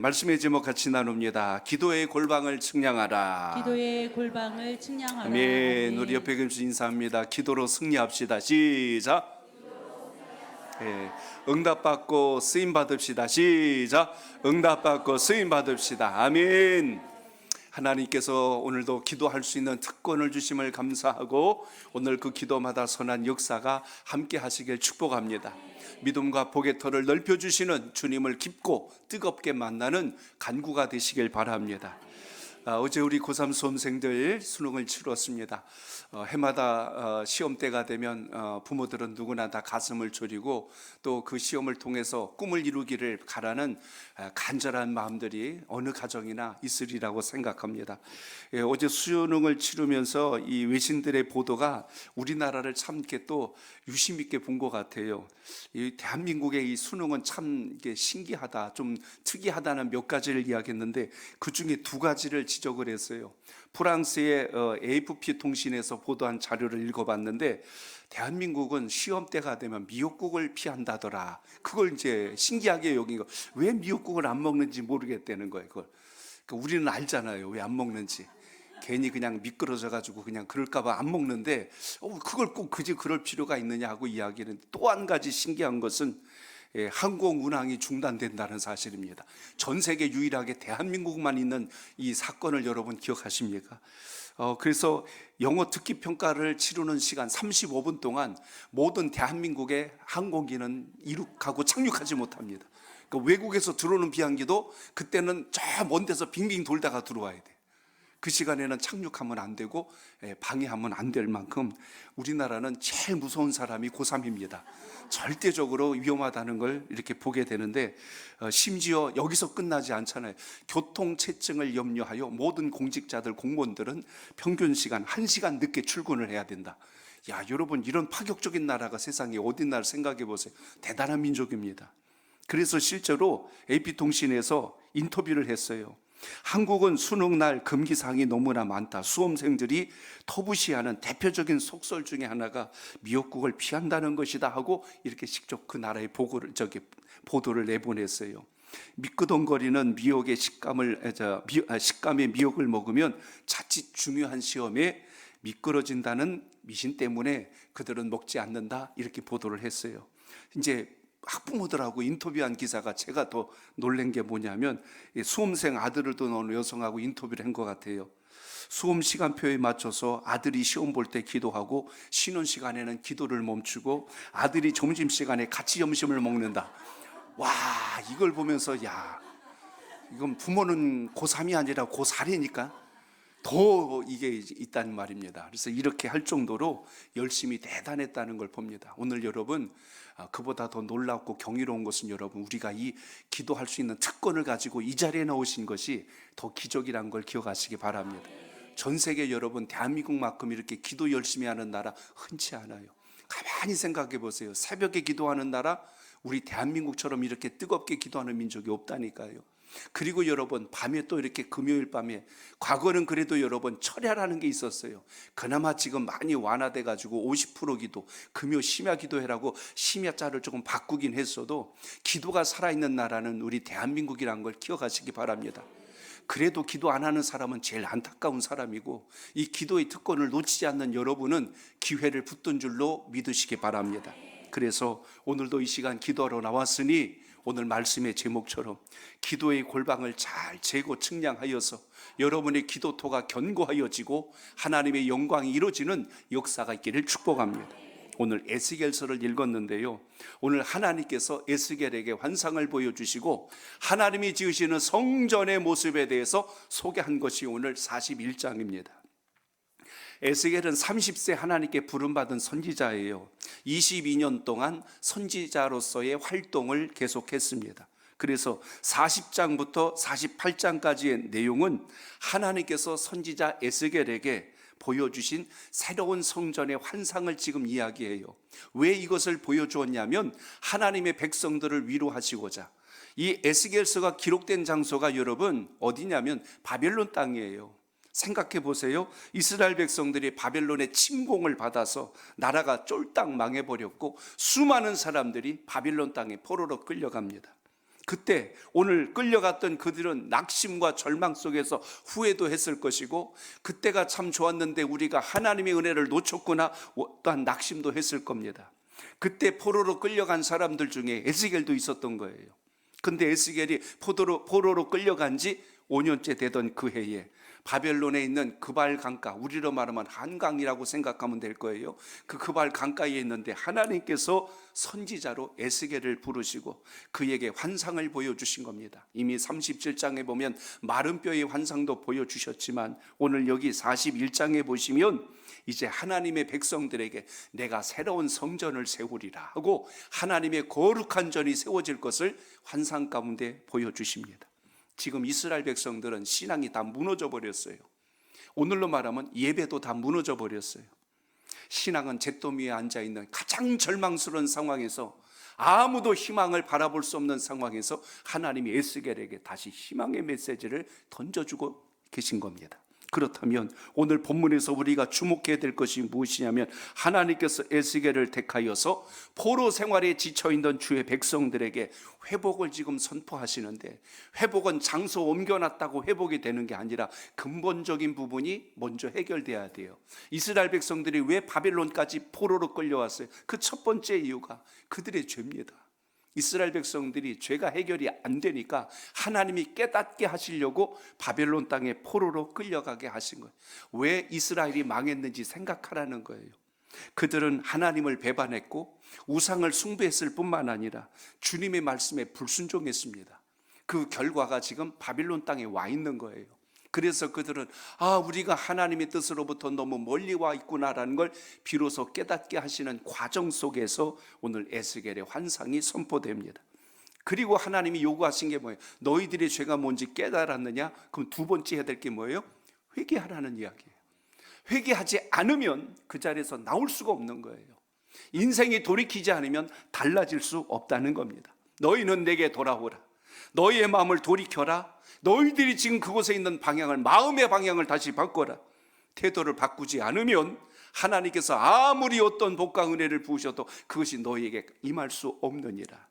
말씀의 제목 같이 나눕니다. 기도의 골방을 측량하라. 기도의 골방을 측량하라. 아멘. 우리 옆에 계신 인사합니다. 기도로 승리합시다. 시작. 응답받고 쓰임 받읍시다. 시작. 응답받고 쓰임 받읍시다. 아멘. 하나님께서 오늘도 기도할 수 있는 특권을 주심을 감사하고 오늘 그 기도마다 선한 역사가 함께 하시길 축복합니다. 믿음과 복의 터를 넓혀주시는 주님을 깊고 뜨겁게 만나는 간구가 되시길 바랍니다. 어제 우리 고3 수험생들 수능을 치렀습니다. 해마다 시험 때가 되면 부모들은 누구나 다 가슴을 졸이고 또 그 시험을 통해서 꿈을 이루기를 바라는 간절한 마음들이 어느 가정이나 있으리라고 생각합니다. 어제 수능을 치르면서 이 외신들의 보도가 우리나라를 참 이렇게 또 유심 있게 본 것 같아요. 이 대한민국의 이 수능은 참 이게 신기하다, 좀 특이하다는 몇 가지를 이야기했는데 그 중에 두 가지를 지적을 했어요. 프랑스의 AFP 통신에서 보도한 자료를 읽어봤는데 대한민국은 시험 때가 되면 미역국을 피한다더라. 그걸 이제 신기하게 여긴 거. 왜 미역국을 안 먹는지 모르겠다는 거예요. 그걸. 그러니까 우리는 알잖아요. 왜 안 먹는지. 괜히 그냥 미끄러져 가지고 그냥 그럴까봐 안 먹는데 그걸 꼭 굳이 그럴 필요가 있느냐 하고 이야기는 또 한 가지 신기한 것은 항공 운항이 중단된다는 사실입니다. 전 세계 유일하게 대한민국만 있는 이 사건을 여러분 기억하십니까? 그래서 영어 듣기 평가를 치르는 시간 35분 동안 모든 대한민국의 항공기는 이륙하고 착륙하지 못합니다. 그러니까 외국에서 들어오는 비행기도 그때는 저 먼 데서 빙빙 돌다가 들어와야 돼. 그 시간에는 착륙하면 안 되고 방해하면 안 될 만큼 우리나라는 제일 무서운 사람이 고3입니다. 절대적으로 위험하다는 걸 이렇게 보게 되는데 심지어 여기서 끝나지 않잖아요. 교통체증을 염려하여 모든 공직자들, 공무원들은 평균 시간 1시간 늦게 출근을 해야 된다. 야, 여러분, 이런 파격적인 나라가 세상에 어딨나 생각해 보세요. 대단한 민족입니다. 그래서 실제로 AP통신에서 인터뷰를 했어요. 한국은 수능날 금기사항이 너무나 많다. 수험생들이 터부시하는 대표적인 속설 중에 하나가 미역국을 피한다는 것이다 하고 이렇게 직접 그 나라의 보도를 내보냈어요. 미끄덩거리는 미역의 식감의 미역을 먹으면 자칫 중요한 시험에 미끄러진다는 미신 때문에 그들은 먹지 않는다, 이렇게 보도를 했어요. 이제 학부모들하고 인터뷰한 기사가 제가 더 놀란 게 뭐냐면 수험생 아들을 둔 여성하고 인터뷰를 한 것 같아요. 수험 시간표에 맞춰서 아들이 시험 볼 때 기도하고 쉬는 시간에는 기도를 멈추고 아들이 점심시간에 같이 점심을 먹는다. 와, 이걸 보면서 야, 이건 부모는 고3이 아니라 고4이니까 더 이게 있다는 말입니다. 그래서 이렇게 할 정도로 열심히 대단했다는 걸 봅니다. 오늘 여러분, 그보다 더 놀랍고 경이로운 것은 여러분, 우리가 이 기도할 수 있는 특권을 가지고 이 자리에 나오신 것이 더 기적이란 걸 기억하시기 바랍니다. 전 세계 여러분, 대한민국만큼 이렇게 기도 열심히 하는 나라 흔치 않아요. 가만히 생각해 보세요. 새벽에 기도하는 나라, 우리 대한민국처럼 이렇게 뜨겁게 기도하는 민족이 없다니까요. 그리고 여러분, 밤에 또 이렇게 금요일 밤에, 과거는 그래도 여러분 철야라는 게 있었어요. 그나마 지금 많이 완화돼 가지고 50% 기도, 금요 심야 기도회라고 심야자를 조금 바꾸긴 했어도 기도가 살아있는 나라는 우리 대한민국이라는 걸 기억하시기 바랍니다. 그래도 기도 안 하는 사람은 제일 안타까운 사람이고, 이 기도의 특권을 놓치지 않는 여러분은 기회를 붙든 줄로 믿으시기 바랍니다. 그래서 오늘도 이 시간 기도하러 나왔으니 오늘 말씀의 제목처럼 기도의 골방을 잘 재고 측량하여서 여러분의 기도토가 견고하여지고 하나님의 영광이 이루어지는 역사가 있기를 축복합니다. 오늘 에스겔서를 읽었는데요, 오늘 하나님께서 에스겔에게 환상을 보여주시고 하나님이 지으시는 성전의 모습에 대해서 소개한 것이 오늘 41장입니다. 에스겔은 30세 하나님께 부름받은 선지자예요. 22년 동안 선지자로서의 활동을 계속했습니다. 그래서 40장부터 48장까지의 내용은 하나님께서 선지자 에스겔에게 보여주신 새로운 성전의 환상을 지금 이야기해요. 왜 이것을 보여주었냐면 하나님의 백성들을 위로하시고자. 이 에스겔서가 기록된 장소가 여러분 어디냐면 바벨론 땅이에요. 생각해 보세요. 이스라엘 백성들이 바벨론의 침공을 받아서 나라가 쫄딱 망해버렸고 수많은 사람들이 바벨론 땅에 포로로 끌려갑니다. 그때 오늘 끌려갔던 그들은 낙심과 절망 속에서 후회도 했을 것이고, 그때가 참 좋았는데 우리가 하나님의 은혜를 놓쳤구나 또한 낙심도 했을 겁니다. 그때 포로로 끌려간 사람들 중에 에스겔도 있었던 거예요. 근데 에스겔이 포로로 끌려간 지 5년째 되던 그 해에 바벨론에 있는 그발 강가, 우리로 말하면 한강이라고 생각하면 될 거예요. 그 그발 강가에 있는데 하나님께서 선지자로 에스겔을 부르시고 그에게 환상을 보여주신 겁니다. 이미 37장에 보면 마른 뼈의 환상도 보여주셨지만 오늘 여기 41장에 보시면 이제 하나님의 백성들에게 내가 새로운 성전을 세우리라 하고 하나님의 거룩한 전이 세워질 것을 환상 가운데 보여주십니다. 지금 이스라엘 백성들은 신앙이 다 무너져 버렸어요. 오늘로 말하면 예배도 다 무너져 버렸어요. 신앙은 잿더미에 앉아있는 가장 절망스러운 상황에서, 아무도 희망을 바라볼 수 없는 상황에서 하나님이 에스겔에게 다시 희망의 메시지를 던져주고 계신 겁니다. 그렇다면 오늘 본문에서 우리가 주목해야 될 것이 무엇이냐면, 하나님께서 에스겔을 택하여서 포로 생활에 지쳐있는 주의 백성들에게 회복을 지금 선포하시는데, 회복은 장소 옮겨놨다고 회복이 되는 게 아니라 근본적인 부분이 먼저 해결돼야 돼요. 이스라엘 백성들이 왜 바벨론까지 포로로 끌려왔어요? 그 첫 번째 이유가 그들의 죄입니다. 이스라엘 백성들이 죄가 해결이 안 되니까 하나님이 깨닫게 하시려고 바벨론 땅에 포로로 끌려가게 하신 거예요. 왜 이스라엘이 망했는지 생각하라는 거예요. 그들은 하나님을 배반했고 우상을 숭배했을 뿐만 아니라 주님의 말씀에 불순종했습니다. 그 결과가 지금 바벨론 땅에 와 있는 거예요. 그래서 그들은 우리가 하나님의 뜻으로부터 너무 멀리 와 있구나라는 걸 비로소 깨닫게 하시는 과정 속에서 오늘 에스겔의 환상이 선포됩니다. 그리고 하나님이 요구하신 게 뭐예요? 너희들의 죄가 뭔지 깨달았느냐? 그럼 두 번째 해야 될 게 뭐예요? 회개하라는 이야기예요. 회개하지 않으면 그 자리에서 나올 수가 없는 거예요. 인생이 돌이키지 않으면 달라질 수 없다는 겁니다. 너희는 내게 돌아오라. 너희의 마음을 돌이켜라. 너희들이 지금 그곳에 있는 방향을, 마음의 방향을 다시 바꿔라. 태도를 바꾸지 않으면 하나님께서 아무리 어떤 복과 은혜를 부으셔도 그것이 너희에게 임할 수 없느니라.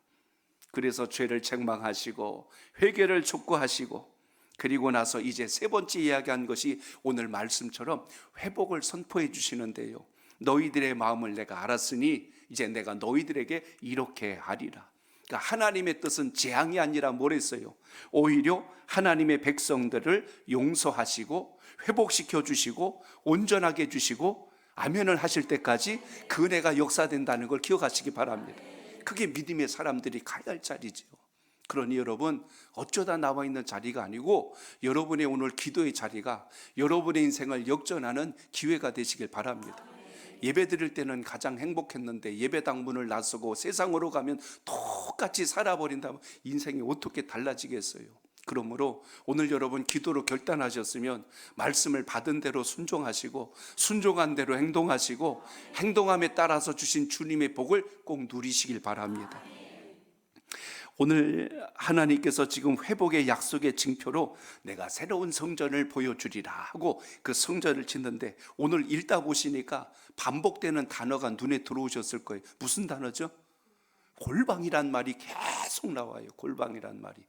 그래서 죄를 책망하시고 회개를 촉구하시고, 그리고 나서 이제 세 번째 이야기한 것이 오늘 말씀처럼 회복을 선포해 주시는데요. 너희들의 마음을 내가 알았으니 이제 내가 너희들에게 이렇게 하리라. 그러니까 하나님의 뜻은 재앙이 아니라 뭐랬어요? 오히려 하나님의 백성들을 용서하시고 회복시켜 주시고 온전하게 해주시고 아멘을 하실 때까지 그 은혜가 역사된다는 걸 기억하시기 바랍니다. 그게 믿음의 사람들이 가야 할 자리죠. 그러니 여러분, 어쩌다 나와 있는 자리가 아니고 여러분의 오늘 기도의 자리가 여러분의 인생을 역전하는 기회가 되시길 바랍니다. 예배 드릴 때는 가장 행복했는데 예배당 문을 나서고 세상으로 가면 똑같이 살아버린다면 인생이 어떻게 달라지겠어요? 그러므로 오늘 여러분 기도로 결단하셨으면 말씀을 받은 대로 순종하시고 순종한 대로 행동하시고 행동함에 따라서 주신 주님의 복을 꼭 누리시길 바랍니다. 오늘 하나님께서 지금 회복의 약속의 징표로 내가 새로운 성전을 보여주리라 하고 그 성전을 짓는데, 오늘 읽다 보시니까 반복되는 단어가 눈에 들어오셨을 거예요. 무슨 단어죠? 골방이란 말이 계속 나와요. 골방이란 말이.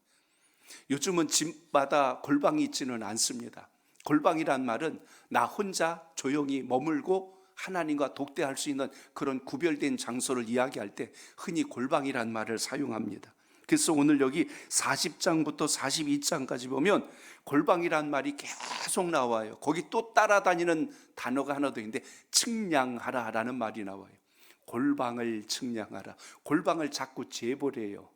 요즘은 집마다 골방이 있지는 않습니다. 골방이란 말은 나 혼자 조용히 머물고 하나님과 독대할 수 있는 그런 구별된 장소를 이야기할 때 흔히 골방이란 말을 사용합니다. 그래서 오늘 여기 40장부터 42장까지 보면 골방이란 말이 계속 나와요. 거기 또 따라다니는 단어가 하나 더 있는데 측량하라라는 말이 나와요. 골방을 측량하라. 골방을 자꾸 재보래요.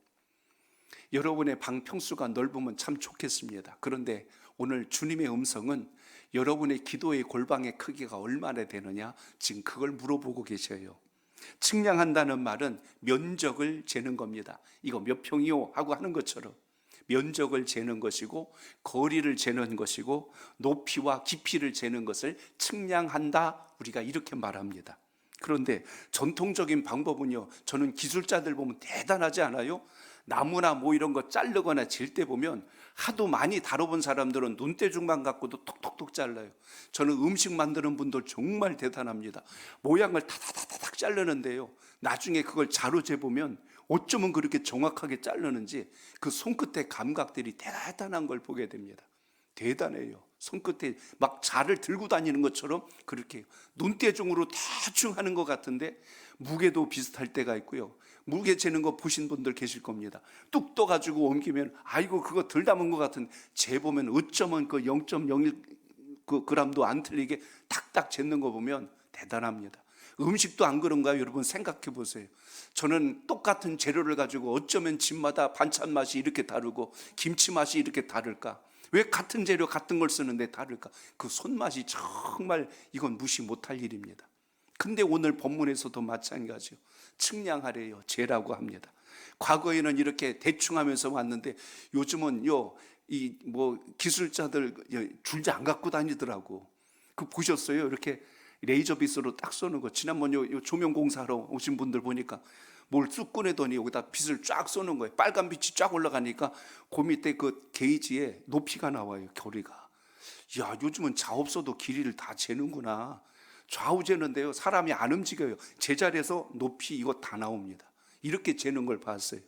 여러분의 방 평수가 넓으면 참 좋겠습니다. 그런데 오늘 주님의 음성은 여러분의 기도의 골방의 크기가 얼마나 되느냐, 지금 그걸 물어보고 계셔요. 측량한다는 말은 면적을 재는 겁니다. 이거 몇 평이요? 하고 하는 것처럼 면적을 재는 것이고 거리를 재는 것이고 높이와 깊이를 재는 것을 측량한다, 우리가 이렇게 말합니다. 그런데 전통적인 방법은요, 저는 기술자들 보면 대단하지 않아요? 나무나 뭐 이런 거 자르거나 질 때 보면 하도 많이 다뤄본 사람들은 눈대중만 갖고도 톡톡톡 잘라요. 저는 음식 만드는 분들 정말 대단합니다. 모양을 타다다닥 자르는데요, 나중에 그걸 자로 재보면 어쩌면 그렇게 정확하게 자르는지 그 손끝의 감각들이 대단한 걸 보게 됩니다. 대단해요. 손끝에 막 자를 들고 다니는 것처럼 그렇게 눈대중으로 대충 하는 것 같은데 무게도 비슷할 때가 있고요. 무게 재는 거 보신 분들 계실 겁니다. 뚝 떠가지고 옮기면 아이고 그거 덜 담은 것 같은데 재보면 어쩌면 그 0.01 그 그람도 안 틀리게 탁탁 쟀는 거 보면 대단합니다. 음식도 안 그런가요? 여러분 생각해 보세요. 저는 똑같은 재료를 가지고 어쩌면 집마다 반찬 맛이 이렇게 다르고 김치 맛이 이렇게 다를까? 왜 같은 재료 같은 걸 쓰는데 다를까? 그 손맛이 정말 이건 무시 못할 일입니다. 근데 오늘 본문에서도 마찬가지요. 측량하래요. 재라고 합니다. 과거에는 이렇게 대충 하면서 왔는데 요즘은요, 이 뭐 기술자들 줄자 안 갖고 다니더라고. 그 보셨어요? 이렇게 레이저 빗으로 딱 쏘는 거. 지난번 요 조명 공사하러 오신 분들 보니까 뭘 쑥 꺼내더니 여기다 빗을 쫙 쏘는 거예요. 빨간 빛이 쫙 올라가니까 그 밑에 그 게이지에 높이가 나와요. 거리가. 야, 요즘은 자업소도 길이를 다 재는구나. 좌우 재는데요, 사람이 안 움직여요. 제자리에서 높이 이거 다 나옵니다. 이렇게 재는 걸 봤어요.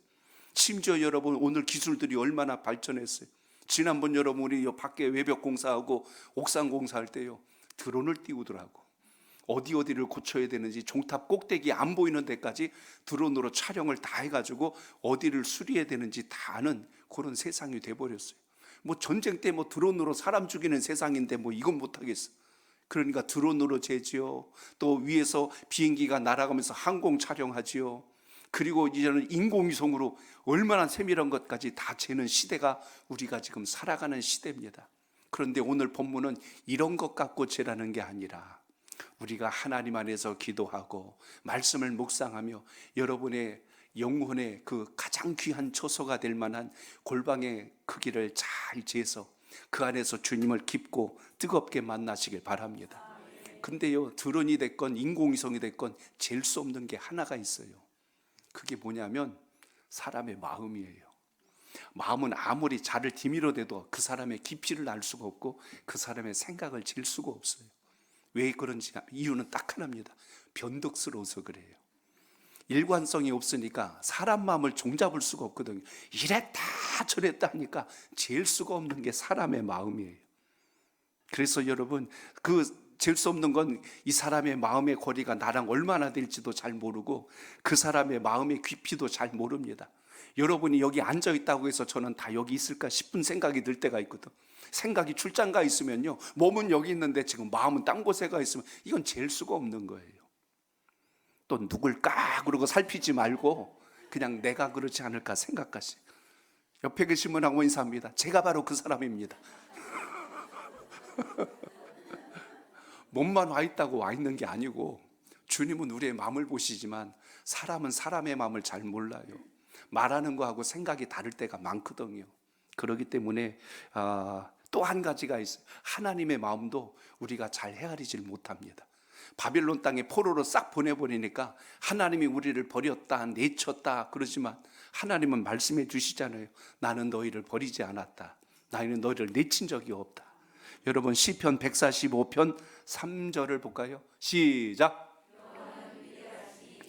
심지어 여러분 오늘 기술들이 얼마나 발전했어요. 지난번 여러분 우리 밖에 외벽 공사하고 옥상 공사할 때요, 드론을 띄우더라고. 어디를 고쳐야 되는지 종탑 꼭대기 안 보이는 데까지 드론으로 촬영을 다 해가지고 어디를 수리해야 되는지 다 아는 그런 세상이 돼버렸어요. 뭐 전쟁 때 뭐 드론으로 사람 죽이는 세상인데 뭐 이건 못하겠어. 그러니까 드론으로 재지요. 또 위에서 비행기가 날아가면서 항공 촬영하지요. 그리고 이제는 인공위성으로 얼마나 세밀한 것까지 다 재는 시대가 우리가 지금 살아가는 시대입니다. 그런데 오늘 본문은 이런 것 갖고 재라는 게 아니라 우리가 하나님 안에서 기도하고 말씀을 묵상하며 여러분의 영혼의 그 가장 귀한 처소가 될 만한 골방의 크기를 잘 재서 그 안에서 주님을 깊고 뜨겁게 만나시길 바랍니다. 근데요, 드론이 됐건 인공위성이 됐건 잴 수 없는 게 하나가 있어요. 그게 뭐냐면 사람의 마음이에요. 마음은 아무리 자를 디밀어 대도 그 사람의 깊이를 알 수가 없고 그 사람의 생각을 잴 수가 없어요. 왜 그런지 이유는 딱 하나입니다. 변덕스러워서 그래요. 일관성이 없으니까 사람 마음을 종잡을 수가 없거든요. 이랬다 저랬다 하니까 잴 수가 없는 게 사람의 마음이에요. 그래서 여러분 그 잴 수 없는 건 이 사람의 마음의 거리가 나랑 얼마나 될지도 잘 모르고 그 사람의 마음의 깊이도 잘 모릅니다. 여러분이 여기 앉아 있다고 해서 저는 다 여기 있을까 싶은 생각이 들 때가 있거든. 생각이 출장 가 있으면요, 몸은 여기 있는데 지금 마음은 딴 곳에 가 있으면 이건 잴 수가 없는 거예요. 또 누굴까 그러고 살피지 말고 그냥 내가 그렇지 않을까 생각하시. 옆에 계신 분하고 인사합니다. 제가 바로 그 사람입니다. 몸만 와 있다고 와 있는 게 아니고 주님은 우리의 마음을 보시지만 사람은 사람의 마음을 잘 몰라요. 말하는 거하고 생각이 다를 때가 많거든요. 그렇기 때문에 또 한 가지가 있어요. 하나님의 마음도 우리가 잘 헤아리질 못합니다. 바빌론 땅에 포로로 싹 보내버리니까 하나님이 우리를 버렸다 내쳤다 그러지만 하나님은 말씀해 주시잖아요. 나는 너희를 버리지 않았다. 나는 너희를 내친 적이 없다. 여러분 시편 145편 3절을 볼까요? 시작.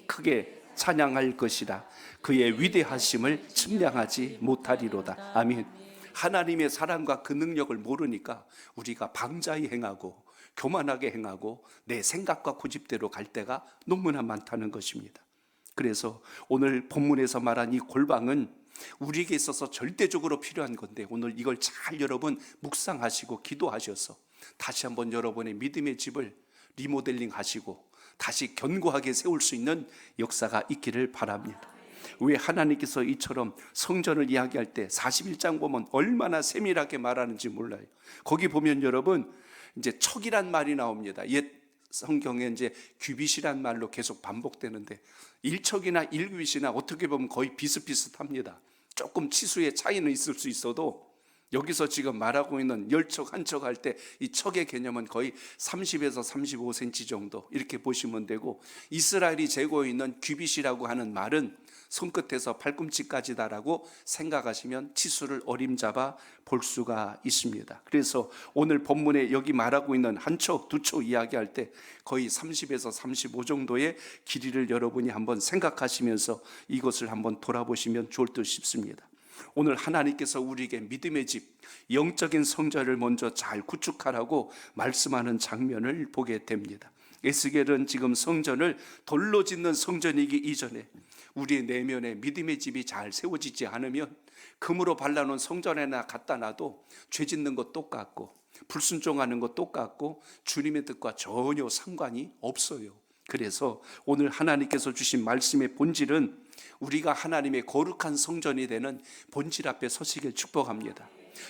크게 찬양할 것이라. 그의 위대하심을 측량하지 못하리로다. 아멘. 하나님의 사랑과 그 능력을 모르니까 우리가 방자히 행하고 교만하게 행하고 내 생각과 고집대로 갈 때가 너무나 많다는 것입니다. 그래서 오늘 본문에서 말한 이 골방은 우리에게 있어서 절대적으로 필요한 건데 오늘 이걸 잘 여러분 묵상하시고 기도하셔서 다시 한번 여러분의 믿음의 집을 리모델링 하시고 다시 견고하게 세울 수 있는 역사가 있기를 바랍니다. 왜 하나님께서 이처럼 성전을 이야기할 때 41장 보면 얼마나 세밀하게 말하는지 몰라요. 거기 보면 여러분 이제 척이란 말이 나옵니다. 옛 성경에 이제 규빗이란 말로 계속 반복되는데 일척이나 일규빗이나 어떻게 보면 거의 비슷비슷합니다. 조금 치수의 차이는 있을 수 있어도 여기서 지금 말하고 있는 열척 한척 할 때 이 척의 개념은 거의 30에서 35cm 정도 이렇게 보시면 되고 이스라엘이 재고 있는 규빗이라고 하는 말은 손끝에서 발꿈치까지다라고 생각하시면 치수를 어림잡아 볼 수가 있습니다. 그래서 오늘 본문에 여기 말하고 있는 한 척, 두 척 이야기할 때 거의 30에서 35 정도의 길이를 여러분이 한번 생각하시면서 이것을 한번 돌아보시면 좋을 듯 싶습니다. 오늘 하나님께서 우리에게 믿음의 집, 영적인 성전을 먼저 잘 구축하라고 말씀하는 장면을 보게 됩니다. 에스겔은 지금 성전을 돌로 짓는 성전이기 이전에 우리의 내면에 믿음의 집이 잘 세워지지 않으면 금으로 발라놓은 성전에나 갖다 놔도 죄 짓는 것 똑같고 불순종하는 것 똑같고 주님의 뜻과 전혀 상관이 없어요. 그래서 오늘 하나님께서 주신 말씀의 본질은 우리가 하나님의 거룩한 성전이 되는 본질 앞에 서시길 축복합니다.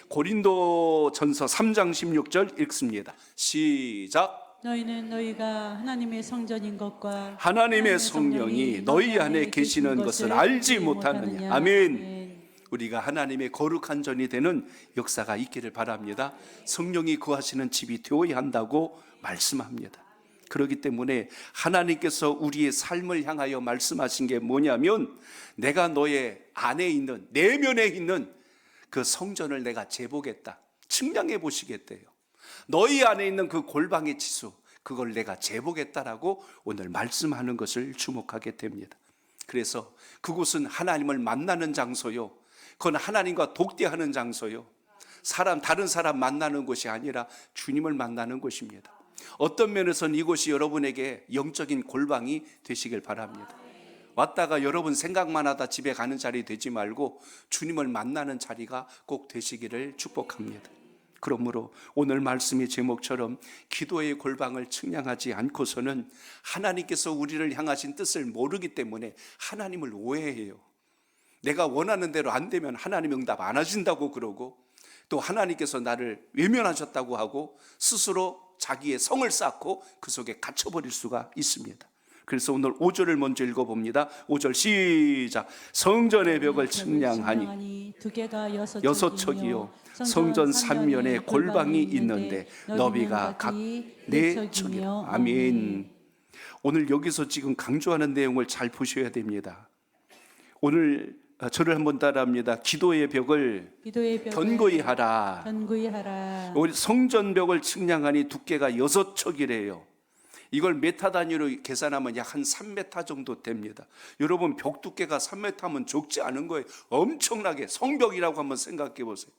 고린도전서 3장 16절 읽습니다. 시작. 너희는 너희가 하나님의 성전인 것과 하나님의 성령이 너희 안에 계시는 것을 알지 못하느냐. 아멘. 우리가 하나님의 거룩한 전이 되는 역사가 있기를 바랍니다. 성령이 거하시는 집이 되어야 한다고 말씀합니다. 그렇기 때문에 하나님께서 우리의 삶을 향하여 말씀하신 게 뭐냐면 내가 너의 안에 있는 내면에 있는 그 성전을 내가 재보겠다, 측량해 보시겠대요. 너희 안에 있는 그 골방의 치수, 그걸 내가 재보겠다라고 오늘 말씀하는 것을 주목하게 됩니다. 그래서 그곳은 하나님을 만나는 장소요, 그건 하나님과 독대하는 장소요, 다른 사람 만나는 곳이 아니라 주님을 만나는 곳입니다. 어떤 면에서는 이곳이 여러분에게 영적인 골방이 되시길 바랍니다. 왔다가 여러분 생각만 하다 집에 가는 자리 되지 말고 주님을 만나는 자리가 꼭 되시기를 축복합니다. 그러므로 오늘 말씀의 제목처럼 기도의 골방을 측량하지 않고서는 하나님께서 우리를 향하신 뜻을 모르기 때문에 하나님을 오해해요. 내가 원하는 대로 안 되면 하나님 응답 안 하신다고 그러고, 또 하나님께서 나를 외면하셨다고 하고 스스로 자기의 성을 쌓고 그 속에 갇혀버릴 수가 있습니다. 그래서 오늘 5절을 먼저 읽어봅니다. 5절 시작. 성전의 벽을 측량하니 두께가 여섯 척이요 성전 3면에 골방이 있는데 너비가 각 4척이라. 아멘. 오늘 여기서 지금 강조하는 내용을 잘 보셔야 됩니다. 오늘 저를 한번 따라합니다. 기도의 벽을 견고히 하라. 우리 성전 벽을 측량하니 두께가 6척이래요. 이걸 메타 단위로 계산하면 약 한 3m 정도 됩니다. 여러분 벽 두께가 3m면 적지 않은 거예요. 엄청나게 성벽이라고 한번 생각해 보세요.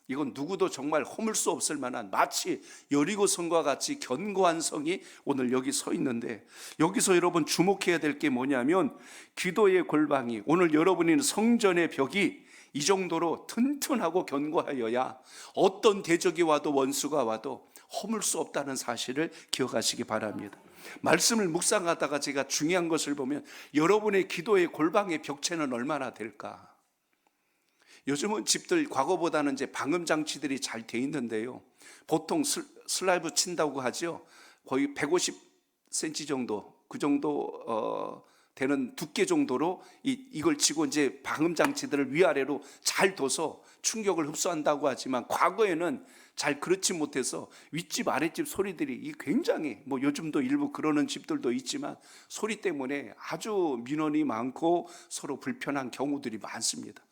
이건 누구도 정말 허물 수 없을 만한 마치 여리고 성과 같이 견고한 성이 오늘 여기 서 있는데, 여기서 여러분 주목해야 될 게 뭐냐면 기도의 골방이, 오늘 여러분이 있는 성전의 벽이 이 정도로 튼튼하고 견고하여야 어떤 대적이 와도 원수가 와도 허물 수 없다는 사실을 기억하시기 바랍니다. 말씀을 묵상하다가 제가 중요한 것을 보면 여러분의 기도의 골방의 벽체는 얼마나 될까? 요즘은 집들 과거보다는 이제 방음 장치들이 잘 돼 있는데요. 보통 슬라이브 친다고 하죠. 거의 150cm 정도, 그 정도 되는 두께 정도로 이걸 치고 이제 방음 장치들을 위아래로 잘 둬서 충격을 흡수한다고 하지만, 과거에는 잘 그렇지 못해서 윗집 아랫집 소리들이 굉장히, 뭐 요즘도 일부 그러는 집들도 있지만 소리 때문에 아주 민원이 많고 서로 불편한 경우들이 많습니다.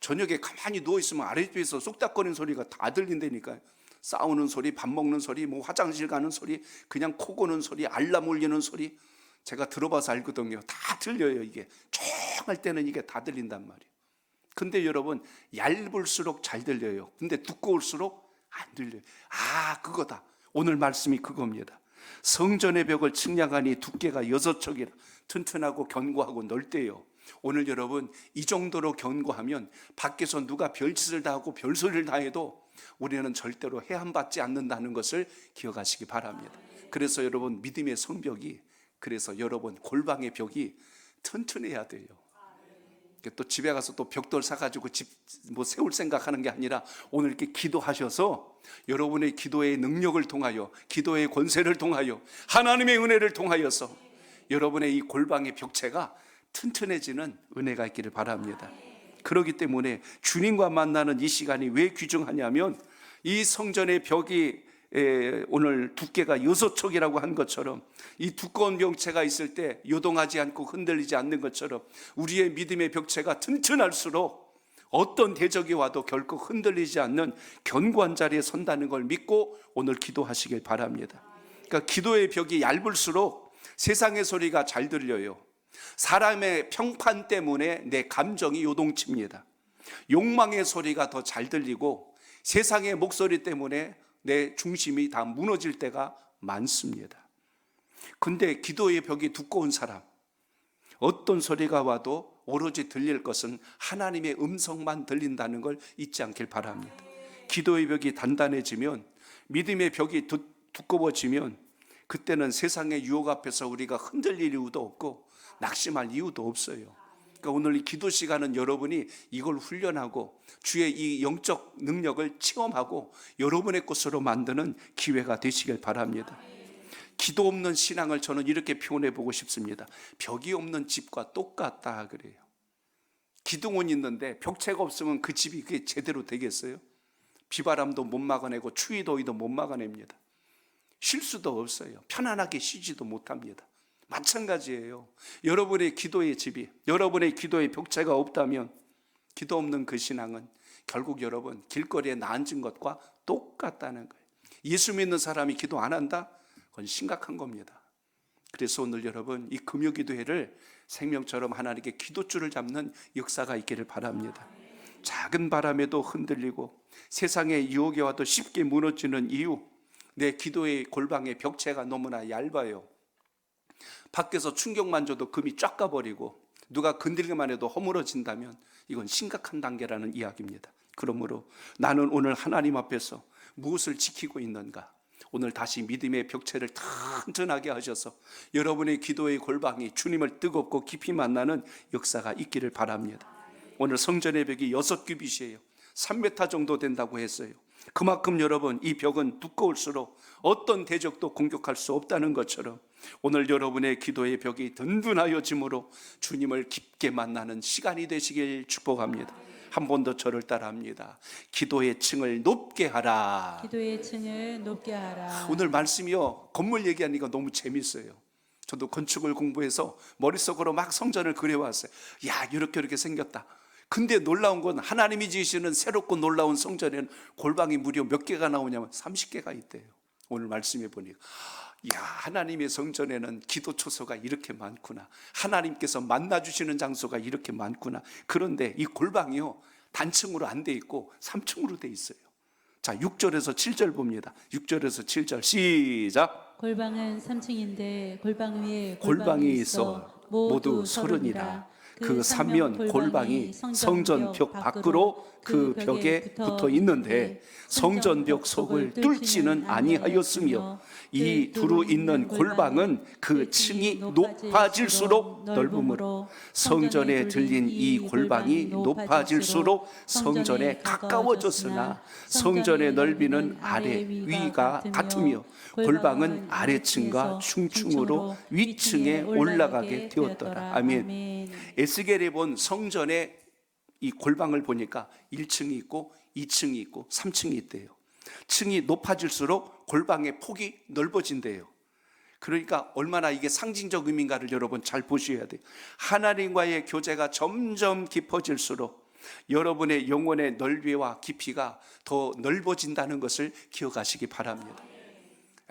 저녁에 가만히 누워있으면 아랫집에서 쏙닥거리는 소리가 다 들린다니까요. 싸우는 소리, 밥 먹는 소리, 뭐 화장실 가는 소리, 그냥 코 고는 소리, 알람 울리는 소리, 제가 들어봐서 알거든요. 다 들려요. 이게 조용할 때는 이게 다 들린단 말이에요. 근데 여러분 얇을수록 잘 들려요. 근데 두꺼울수록 안 들려요. 아, 그거다. 오늘 말씀이 그겁니다. 성전의 벽을 측량하니 두께가 6척이라. 튼튼하고 견고하고 넓대요. 오늘 여러분 이 정도로 견고하면 밖에서 누가 별짓을 다 하고 별소리를 다 해도 우리는 절대로 해함받지 않는다는 것을 기억하시기 바랍니다. 그래서 여러분 믿음의 성벽이, 그래서 여러분 골방의 벽이 튼튼해야 돼요. 또 집에 가서 또 벽돌 사가지고 집 뭐 세울 생각하는 게 아니라 오늘 이렇게 기도하셔서 여러분의 기도의 능력을 통하여, 기도의 권세를 통하여, 하나님의 은혜를 통하여서 여러분의 이 골방의 벽체가 튼튼해지는 은혜가 있기를 바랍니다. 그렇기 때문에 주님과 만나는 이 시간이 왜 귀중하냐면 이 성전의 벽이 오늘 두께가 6촉이라고 한 것처럼 이 두꺼운 벽체가 있을 때 요동하지 않고 흔들리지 않는 것처럼 우리의 믿음의 벽체가 튼튼할수록 어떤 대적이 와도 결코 흔들리지 않는 견고한 자리에 선다는 걸 믿고 오늘 기도하시길 바랍니다. 그러니까 기도의 벽이 얇을수록 세상의 소리가 잘 들려요. 사람의 평판 때문에 내 감정이 요동칩니다. 욕망의 소리가 더 잘 들리고 세상의 목소리 때문에 내 중심이 다 무너질 때가 많습니다. 근데 기도의 벽이 두꺼운 사람, 어떤 소리가 와도 오로지 들릴 것은 하나님의 음성만 들린다는 걸 잊지 않길 바랍니다. 기도의 벽이 단단해지면, 믿음의 벽이 두꺼워지면 그때는 세상의 유혹 앞에서 우리가 흔들릴 이유도 없고 낙심할 이유도 없어요. 그러니까 오늘 이 기도 시간은 여러분이 이걸 훈련하고 주의 이 영적 능력을 체험하고 여러분의 것으로 만드는 기회가 되시길 바랍니다. 기도 없는 신앙을 저는 이렇게 표현해 보고 싶습니다. 벽이 없는 집과 똑같다 그래요. 기둥은 있는데 벽체가 없으면 그 집이 그게 제대로 되겠어요? 비바람도 못 막아내고 추위 더위도 못 막아냅니다. 쉴 수도 없어요. 편안하게 쉬지도 못합니다. 마찬가지예요. 여러분의 기도의 집이, 여러분의 기도의 벽체가 없다면 기도 없는 그 신앙은 결국 여러분 길거리에 앉은 것과 똑같다는 거예요. 예수 믿는 사람이 기도 안 한다? 그건 심각한 겁니다. 그래서 오늘 여러분 이 금요기도회를 생명처럼 하나님께 기도줄을 잡는 역사가 있기를 바랍니다. 작은 바람에도 흔들리고 세상의 유혹에 와도 쉽게 무너지는 이유, 내 기도의 골방의 벽체가 너무나 얇아요. 밖에서 충격만 줘도 금이 쫙 가버리고 누가 건들기만 해도 허물어진다면 이건 심각한 단계라는 이야기입니다. 그러므로 나는 오늘 하나님 앞에서 무엇을 지키고 있는가? 오늘 다시 믿음의 벽체를 튼튼하게 하셔서 여러분의 기도의 골방이 주님을 뜨겁고 깊이 만나는 역사가 있기를 바랍니다. 오늘 성전의 벽이 6규빗이에요. 3m 정도 된다고 했어요. 그만큼 여러분 이 벽은 두꺼울수록 어떤 대적도 공격할 수 없다는 것처럼 오늘 여러분의 기도의 벽이 든든하여짐으로 주님을 깊게 만나는 시간이 되시길 축복합니다. 한 번 더 저를 따라합니다. 기도의 층을 높게 하라. 기도의 층을 높게 하라. 오늘 말씀이요, 건물 얘기하니까 너무 재밌어요. 저도 건축을 공부해서 머릿속으로 막 성전을 그려왔어요. 야, 이렇게 생겼다. 근데 놀라운 건 하나님이 지으시는 새롭고 놀라운 성전에는 골방이 무려 몇 개가 나오냐면 30개가 있대요. 오늘 말씀해 보니까 야, 하나님의 성전에는 기도 초소가 이렇게 많구나. 하나님께서 만나주시는 장소가 이렇게 많구나. 그런데 이 골방이요, 단층으로 안 돼 있고 3층으로 돼 있어요. 자, 6절에서 7절 봅니다. 6절에서 7절 시작. 골방은 3층인데 골방 위에 골방이 있어 모두 30이라. 그 3면 골방이 성전벽 밖으로 그 벽에 붙어 있는데 성전벽 속을 뚫지는 아니하였으며 이 두루 있는 골방은 그 층이 높아질수록 넓음으로 성전에 들린 이 골방이 높아질수록 성전에 가까워졌으나 성전의 넓이는 아래 위가 같으며 골방은 아래층과 중층으로 위층에 올라가게 되었더라. 아멘. 에스겔에 본 성전의 이 골방을 보니까 1층이 있고 2층이 있고 3층이 있대요. 층이 높아질수록 골방의 폭이 넓어진대요. 그러니까 얼마나 이게 상징적 의미인가를 여러분 잘 보셔야 돼요. 하나님과의 교제가 점점 깊어질수록 여러분의 영혼의 넓이와 깊이가 더 넓어진다는 것을 기억하시기 바랍니다.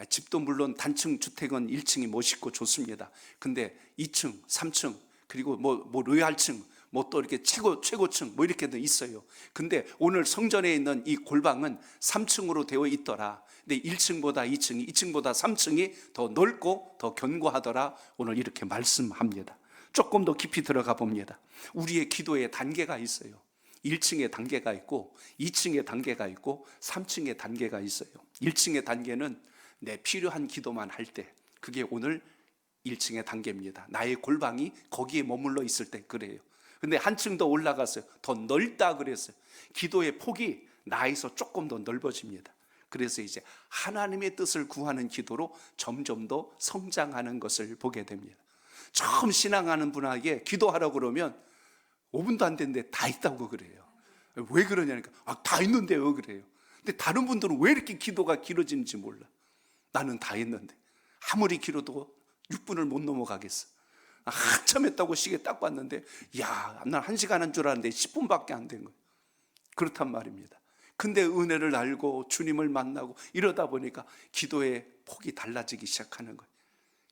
집도 물론 단층 주택은 1층이 멋있고 좋습니다. 근데 2층, 3층, 그리고 뭐 로얄층, 뭐 또 이렇게 최고층 뭐 이렇게도 있어요. 근데 오늘 성전에 있는 이 골방은 3층으로 되어 있더라. 근데 1층보다 2층이, 2층보다 3층이 더 넓고 더 견고하더라. 오늘 이렇게 말씀합니다. 조금 더 깊이 들어가 봅니다. 우리의 기도에 단계가 있어요. 1층의 단계가 있고 2층의 단계가 있고 3층의 단계가 있어요. 1층의 단계는 내 필요한 기도만 할 때, 그게 오늘 1층의 단계입니다. 나의 골방이 거기에 머물러 있을 때 그래요. 근데 한층 더 올라갔어요. 더 넓다 그랬어요. 기도의 폭이 나에서 조금 더 넓어집니다. 그래서 이제 하나님의 뜻을 구하는 기도로 점점 더 성장하는 것을 보게 됩니다. 처음 신앙하는 분에게 기도하라고 그러면 5분도 안 됐는데 다 있다고 그래요. 왜 그러냐니까 다 있는데요 그래요. 근데 다른 분들은 왜 이렇게 기도가 길어지는지 몰라. 나는 다 했는데 아무리 길어도 6분을 못 넘어가겠어. 한참 했다고 시계 딱 봤는데 야, 난 1시간 한 줄 알았는데 10분밖에 안 된 거예요. 그렇단 말입니다. 근데 은혜를 알고 주님을 만나고 이러다 보니까 기도의 폭이 달라지기 시작하는 거예요.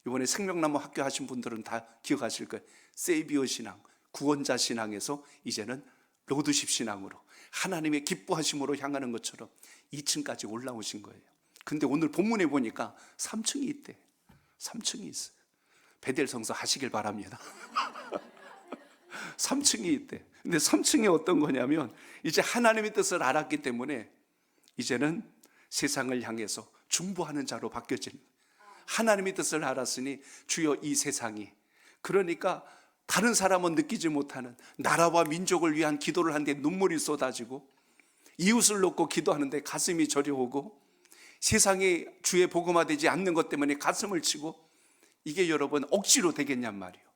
이번에 생명나무 학교 하신 분들은 다 기억하실 거예요. 세이비어 신앙, 구원자 신앙에서 이제는 로드십 신앙으로 하나님의 기뻐하심으로 향하는 것처럼 2층까지 올라오신 거예요. 근데 오늘 본문에 보니까 3층이 있대. 3층이 있어요. 베델 성서 하시길 바랍니다. 3층이 있대. 근데 3층이 어떤 거냐면 이제 하나님의 뜻을 알았기 때문에 이제는 세상을 향해서 중보하는 자로 바뀌어지는 거예요. 하나님의 뜻을 알았으니 주여 이 세상이, 그러니까 다른 사람은 느끼지 못하는 나라와 민족을 위한 기도를 하는데 눈물이 쏟아지고, 이웃을 놓고 기도하는데 가슴이 저려오고, 세상이 주의 복음화되지 않는 것 때문에 가슴을 치고, 이게 여러분 억지로 되겠냔 말이에요.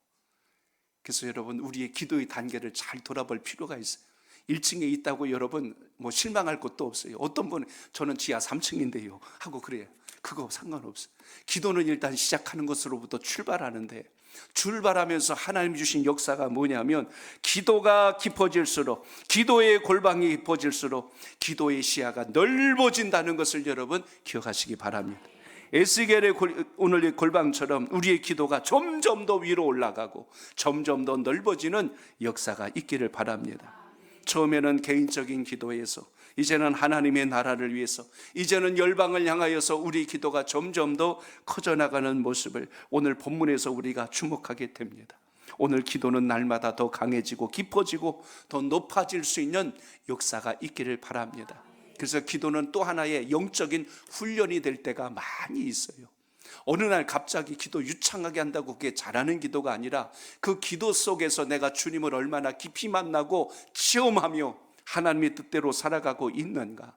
그래서 여러분 우리의 기도의 단계를 잘 돌아볼 필요가 있어요. 1층에 있다고 여러분 뭐 실망할 것도 없어요. 어떤 분은 저는 지하 3층인데요 하고 그래요. 그거 상관없어요. 기도는 일단 시작하는 것으로부터 출발하는데, 출발하면서 하나님 주신 역사가 뭐냐면 기도가 깊어질수록, 기도의 골방이 깊어질수록 기도의 시야가 넓어진다는 것을 여러분 기억하시기 바랍니다. 에스겔의 오늘의 골방처럼 우리의 기도가 점점 더 위로 올라가고 점점 더 넓어지는 역사가 있기를 바랍니다. 처음에는 개인적인 기도에서, 이제는 하나님의 나라를 위해서, 이제는 열방을 향하여서 우리 기도가 점점 더 커져나가는 모습을 오늘 본문에서 우리가 주목하게 됩니다. 오늘 기도는 날마다 더 강해지고 깊어지고 더 높아질 수 있는 역사가 있기를 바랍니다. 그래서 기도는 또 하나의 영적인 훈련이 될 때가 많이 있어요. 어느 날 갑자기 기도 유창하게 한다고 그게 잘하는 기도가 아니라 그 기도 속에서 내가 주님을 얼마나 깊이 만나고 체험하며 하나님의 뜻대로 살아가고 있는가.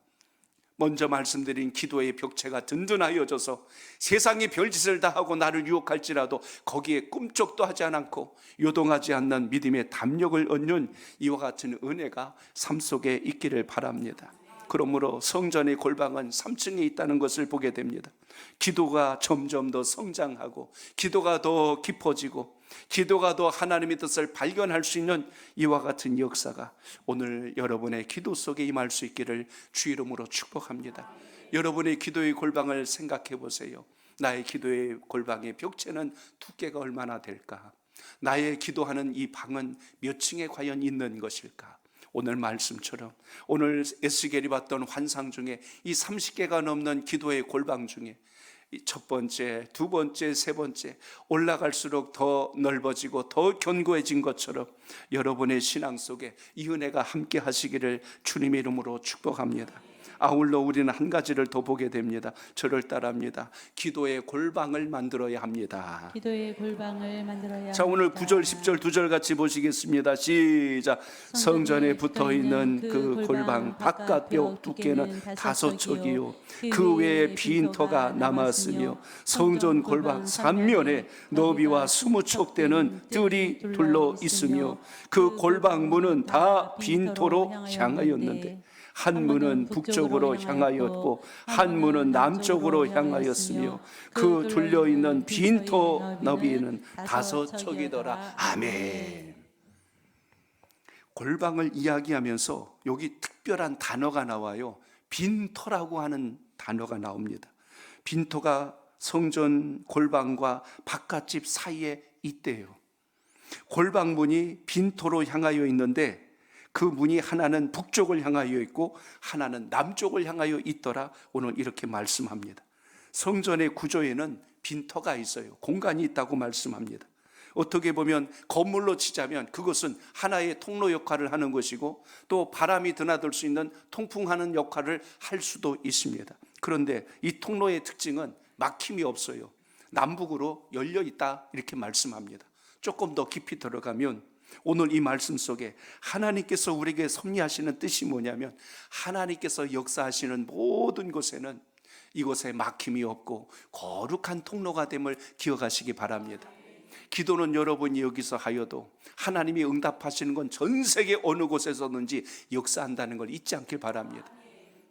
먼저 말씀드린 기도의 벽체가 든든하여져서 세상이 별짓을 다 하고 나를 유혹할지라도 거기에 꿈쩍도 하지 않고 요동하지 않는 믿음의 담력을 얻는 이와 같은 은혜가 삶 속에 있기를 바랍니다. 그러므로 성전의 골방은 3층에 있다는 것을 보게 됩니다. 기도가 점점 더 성장하고 기도가 더 깊어지고 기도가 더 하나님의 뜻을 발견할 수 있는 이와 같은 역사가 오늘 여러분의 기도 속에 임할 수 있기를 주 이름으로 축복합니다. 여러분의 기도의 골방을 생각해 보세요. 나의 기도의 골방의 벽체는 두께가 얼마나 될까? 나의 기도하는 이 방은 몇 층에 과연 있는 것일까? 오늘 말씀처럼 오늘 에스겔이 봤던 환상 중에 이 30개가 넘는 기도의 골방 중에 첫 번째, 두 번째, 세 번째 올라갈수록 더 넓어지고 더 견고해진 것처럼 여러분의 신앙 속에 이 은혜가 함께 하시기를 주님의 이름으로 축복합니다. 아울러 우리는 한 가지를 더 보게 됩니다. 저를 따라합니다. 기도의 골방을 만들어야 합니다. 기도의 골방을 만들어야 자, 오늘 합니다. 9절 10절 두 절 같이 보시겠습니다. 시작. 성전에 붙어있는 그 골방 바깥벽 두께는 5척이요 그 외에 빈터가 남았으며 성전 골방 3면에 너비와 20척 되는 뜰이 둘러 있으며 그 골방 문은 다 빈터로 향하였는데 한 문은 북쪽으로 향하였고 한 문은 남쪽으로 향하였으며 그 둘려있는 빈터 너비는 5척이더라. 아멘. 골방을 이야기하면서 여기 특별한 단어가 나와요. 빈터라고 하는 단어가 나옵니다. 빈터가 성전 골방과 바깥집 사이에 있대요. 골방문이 빈터로 향하여 있는데 그 문이 하나는 북쪽을 향하여 있고 하나는 남쪽을 향하여 있더라. 오늘 이렇게 말씀합니다. 성전의 구조에는 빈터가 있어요. 공간이 있다고 말씀합니다. 어떻게 보면 건물로 치자면 그것은 하나의 통로 역할을 하는 것이고 또 바람이 드나들 수 있는 통풍하는 역할을 할 수도 있습니다. 그런데 이 통로의 특징은 막힘이 없어요. 남북으로 열려 있다 이렇게 말씀합니다. 조금 더 깊이 들어가면 오늘 이 말씀 속에 하나님께서 우리에게 섭리하시는 뜻이 뭐냐면 하나님께서 역사하시는 모든 곳에는 이곳에 막힘이 없고 거룩한 통로가 됨을 기억하시기 바랍니다. 기도는 여러분이 여기서 하여도 하나님이 응답하시는 건 전 세계 어느 곳에서든지 역사한다는 걸 잊지 않길 바랍니다.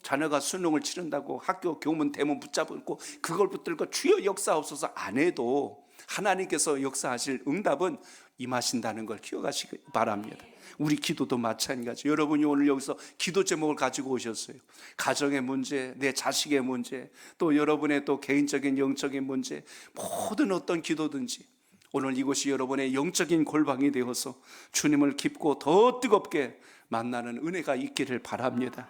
자녀가 수능을 치른다고 학교 교문 대문 붙잡고 그걸 붙들고 주여 역사하옵소서 안 해도 하나님께서 역사하실 응답은 임하신다는 걸 기억하시기 바랍니다. 우리 기도도 마찬가지. 여러분이 오늘 여기서 기도 제목을 가지고 오셨어요. 가정의 문제, 내 자식의 문제, 또 여러분의 또 개인적인 영적인 문제, 모든 어떤 기도든지 오늘 이곳이 여러분의 영적인 골방이 되어서 주님을 깊고 더 뜨겁게 만나는 은혜가 있기를 바랍니다.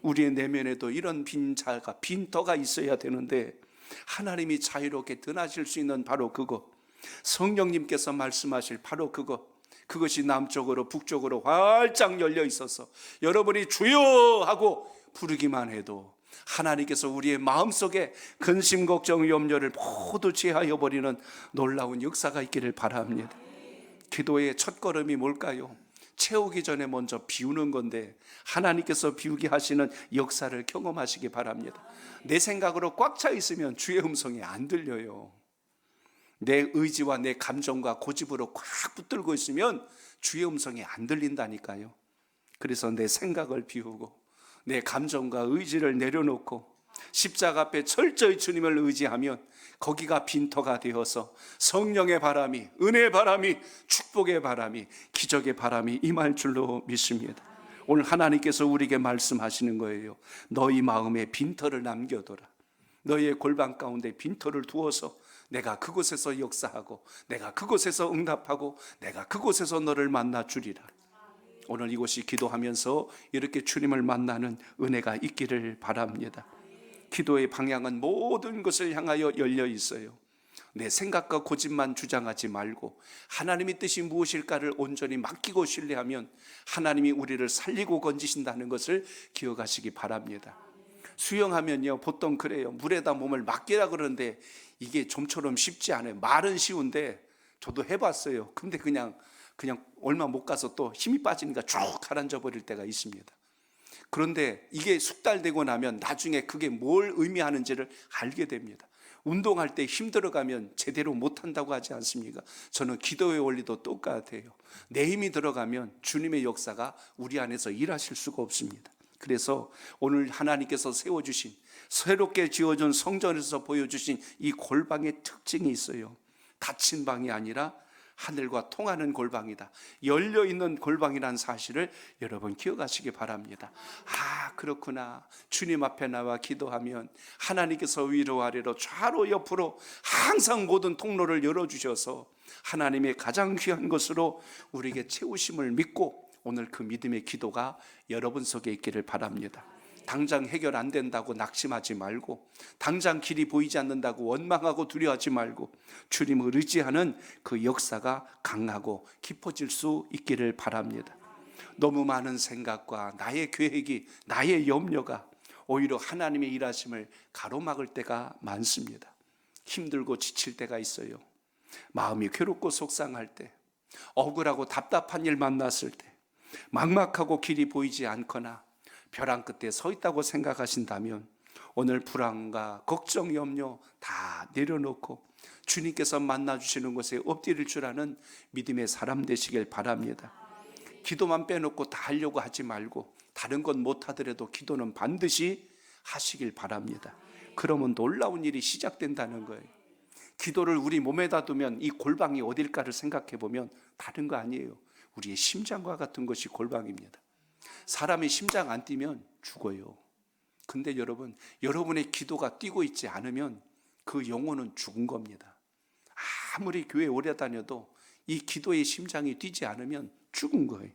우리의 내면에도 이런 빈자가, 빈터가 있어야 되는데 하나님이 자유롭게 드나실 수 있는 바로 그것, 성령님께서 말씀하실 바로 그것이 남쪽으로 북쪽으로 활짝 열려 있어서 여러분이 주여 하고 부르기만 해도 하나님께서 우리의 마음속에 근심, 걱정, 염려를 모두 제하여 버리는 놀라운 역사가 있기를 바랍니다. 기도의 첫걸음이 뭘까요? 채우기 전에 먼저 비우는 건데 하나님께서 비우게 하시는 역사를 경험하시기 바랍니다. 내 생각으로 꽉 차 있으면 주의 음성이 안 들려요. 내 의지와 내 감정과 고집으로 꽉 붙들고 있으면 주의 음성이 안 들린다니까요. 그래서 내 생각을 비우고 내 감정과 의지를 내려놓고 십자가 앞에 철저히 주님을 의지하면 거기가 빈터가 되어서 성령의 바람이, 은혜의 바람이, 축복의 바람이, 기적의 바람이 임할 줄로 믿습니다. 오늘 하나님께서 우리에게 말씀하시는 거예요. 너희 마음에 빈터를 남겨둬라. 너희의 골방 가운데 빈터를 두어서 내가 그곳에서 역사하고 내가 그곳에서 응답하고 내가 그곳에서 너를 만나 주리라. 오늘 이곳이 기도하면서 이렇게 주님을 만나는 은혜가 있기를 바랍니다. 기도의 방향은 모든 것을 향하여 열려 있어요. 내 생각과 고집만 주장하지 말고 하나님의 뜻이 무엇일까를 온전히 맡기고 신뢰하면 하나님이 우리를 살리고 건지신다는 것을 기억하시기 바랍니다. 수영하면요 보통 그래요. 물에다 몸을 맡기라 그러는데 이게 좀처럼 쉽지 않아요. 말은 쉬운데 저도 해봤어요. 근데 그냥 얼마 못 가서 또 힘이 빠지니까 쭉 가라앉아 버릴 때가 있습니다. 그런데 이게 숙달되고 나면 나중에 그게 뭘 의미하는지를 알게 됩니다. 운동할 때 힘들어가면 제대로 못한다고 하지 않습니까? 저는 기도의 원리도 똑같아요. 내 힘이 들어가면 주님의 역사가 우리 안에서 일하실 수가 없습니다. 그래서 오늘 하나님께서 세워주신 새롭게 지어준 성전에서 보여주신 이 골방의 특징이 있어요. 닫힌 방이 아니라 하늘과 통하는 골방이다. 열려있는 골방이라는 사실을 여러분 기억하시기 바랍니다. 아 그렇구나. 주님 앞에 나와 기도하면 하나님께서 위로 아래로 좌로 옆으로 항상 모든 통로를 열어주셔서 하나님의 가장 귀한 것으로 우리에게 채우심을 믿고 오늘 그 믿음의 기도가 여러분 속에 있기를 바랍니다. 당장 해결 안 된다고 낙심하지 말고 당장 길이 보이지 않는다고 원망하고 두려워하지 말고 주님을 의지하는 그 역사가 강하고 깊어질 수 있기를 바랍니다. 너무 많은 생각과 나의 계획이, 나의 염려가 오히려 하나님의 일하심을 가로막을 때가 많습니다. 힘들고 지칠 때가 있어요. 마음이 괴롭고 속상할 때, 억울하고 답답한 일 만났을 때, 막막하고 길이 보이지 않거나 벼랑 끝에 서 있다고 생각하신다면 오늘 불안과 걱정, 염려 다 내려놓고 주님께서 만나주시는 곳에 엎드릴 줄 아는 믿음의 사람 되시길 바랍니다. 기도만 빼놓고 다 하려고 하지 말고 다른 건 못하더라도 기도는 반드시 하시길 바랍니다. 그러면 놀라운 일이 시작된다는 거예요. 기도를 우리 몸에다 두면 이 골방이 어딜까를 생각해 보면 다른 거 아니에요. 우리의 심장과 같은 것이 골방입니다. 사람이 심장 안 뛰면 죽어요. 근데 여러분, 여러분의 기도가 뛰고 있지 않으면 그 영혼은 죽은 겁니다. 아무리 교회 오래 다녀도 이 기도의 심장이 뛰지 않으면 죽은 거예요.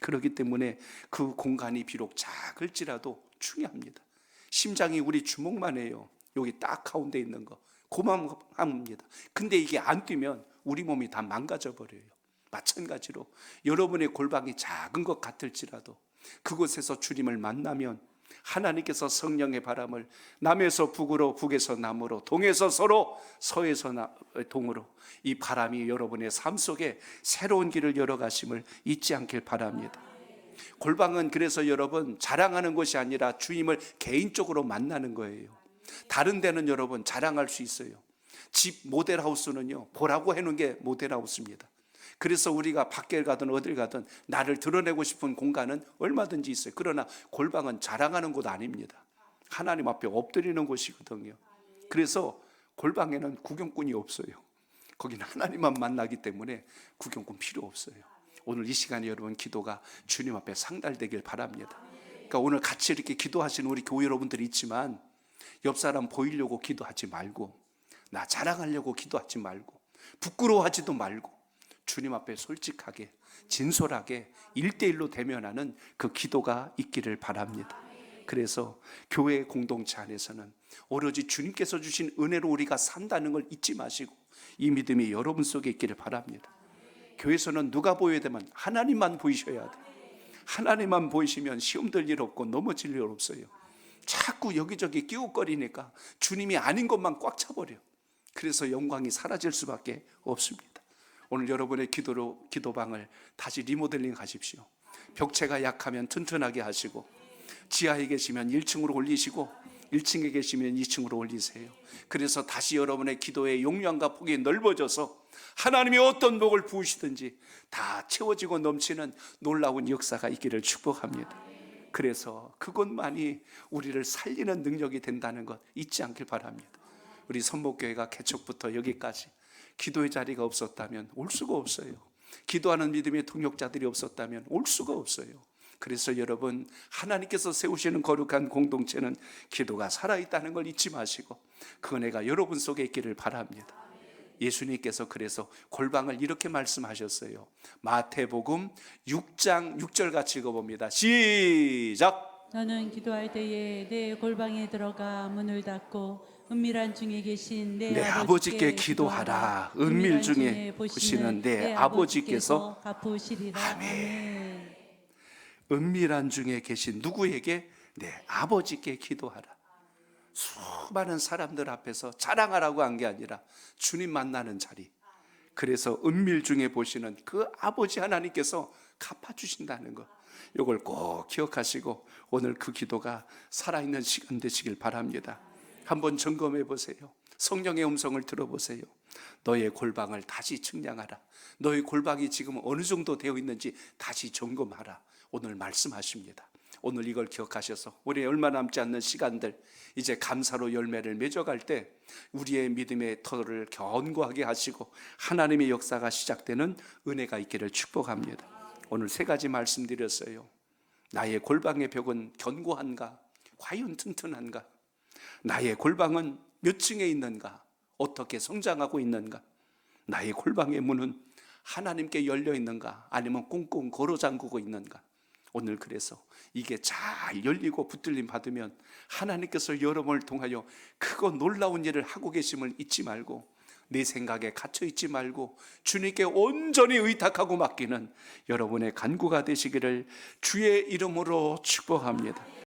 그렇기 때문에 그 공간이 비록 작을지라도 중요합니다. 심장이 우리 주먹만 해요. 여기 딱 가운데 있는 거 고만합니다. 근데 이게 안 뛰면 우리 몸이 다 망가져 버려요. 마찬가지로 여러분의 골방이 작은 것 같을지라도 그곳에서 주님을 만나면 하나님께서 성령의 바람을 남에서 북으로, 북에서 남으로, 동에서 서로, 서에서 동으로 이 바람이 여러분의 삶 속에 새로운 길을 열어가심을 잊지 않길 바랍니다. 골방은 그래서 여러분 자랑하는 것이 아니라 주님을 개인적으로 만나는 거예요. 다른 데는 여러분 자랑할 수 있어요. 집 모델하우스는요 보라고 해놓은 게 모델하우스입니다. 그래서 우리가 밖에 가든 어딜 가든 나를 드러내고 싶은 공간은 얼마든지 있어요. 그러나 골방은 자랑하는 곳 아닙니다. 하나님 앞에 엎드리는 곳이거든요. 그래서 골방에는 구경꾼이 없어요. 거기는 하나님만 만나기 때문에 구경꾼 필요 없어요. 오늘 이 시간에 여러분 기도가 주님 앞에 상달되길 바랍니다. 그러니까 오늘 같이 이렇게 기도하시는 우리 교회 여러분들이 있지만 옆 사람 보이려고 기도하지 말고, 나 자랑하려고 기도하지 말고, 부끄러워하지도 말고 주님 앞에 솔직하게 진솔하게 1대1로 대면하는 그 기도가 있기를 바랍니다. 그래서 교회 공동체 안에서는 오로지 주님께서 주신 은혜로 우리가 산다는 걸 잊지 마시고 이 믿음이 여러분 속에 있기를 바랍니다. 교회에서는 누가 보여야 되면 하나님만 보이셔야 돼. 하나님만 보이시면 시험 들 일 없고 넘어질 일 없어요. 자꾸 여기저기 끼웃거리니까 주님이 아닌 것만 꽉 차버려. 그래서 영광이 사라질 수밖에 없습니다. 오늘 여러분의 기도방을 다시 리모델링 하십시오. 벽체가 약하면 튼튼하게 하시고, 지하에 계시면 1층으로 올리시고 1층에 계시면 2층으로 올리세요. 그래서 다시 여러분의 기도의 용량과 폭이 넓어져서 하나님이 어떤 복을 부으시든지 다 채워지고 넘치는 놀라운 역사가 있기를 축복합니다. 그래서 그것만이 우리를 살리는 능력이 된다는 것 잊지 않길 바랍니다. 우리 선목교회가 개척부터 여기까지 기도의 자리가 없었다면 올 수가 없어요. 기도하는 믿음의 동역자들이 없었다면 올 수가 없어요. 그래서 여러분, 하나님께서 세우시는 거룩한 공동체는 기도가 살아있다는 걸 잊지 마시고 그 은혜가 여러분 속에 있기를 바랍니다. 예수님께서 그래서 골방을 이렇게 말씀하셨어요. 마태복음 6장 6절 같이 읽어봅니다. 시작. 너는 기도할 때에 내 골방에 들어가 문을 닫고 은밀한 중에 계신 내 아버지께 기도하라. 은밀 중에 보시는 내 아버지께서 갚으시리라. 아멘. 은밀한 중에 계신 누구에게? 내 아버지께 기도하라. 수많은 사람들 앞에서 자랑하라고 한 게 아니라 주님 만나는 자리. 그래서 은밀 중에 보시는 그 아버지 하나님께서 갚아주신다는 것, 이걸 꼭 기억하시고 오늘 그 기도가 살아있는 시간 되시길 바랍니다. 한번 점검해 보세요. 성령의 음성을 들어보세요. 너의 골방을 다시 측량하라. 너의 골방이 지금 어느 정도 되어 있는지 다시 점검하라. 오늘 말씀하십니다. 오늘 이걸 기억하셔서 우리의 얼마 남지 않는 시간들, 이제 감사로 열매를 맺어갈 때 우리의 믿음의 터를 견고하게 하시고 하나님의 역사가 시작되는 은혜가 있기를 축복합니다. 오늘 3가지 말씀드렸어요. 나의 골방의 벽은 견고한가? 과연 튼튼한가? 나의 골방은 몇 층에 있는가? 어떻게 성장하고 있는가? 나의 골방의 문은 하나님께 열려 있는가? 아니면 꽁꽁 걸어 잠그고 있는가? 오늘 그래서 이게 잘 열리고 붙들림 받으면 하나님께서 여러분을 통하여 크고 놀라운 일을 하고 계심을 잊지 말고, 내 생각에 갇혀 있지 말고 주님께 온전히 의탁하고 맡기는 여러분의 간구가 되시기를 주의 이름으로 축복합니다.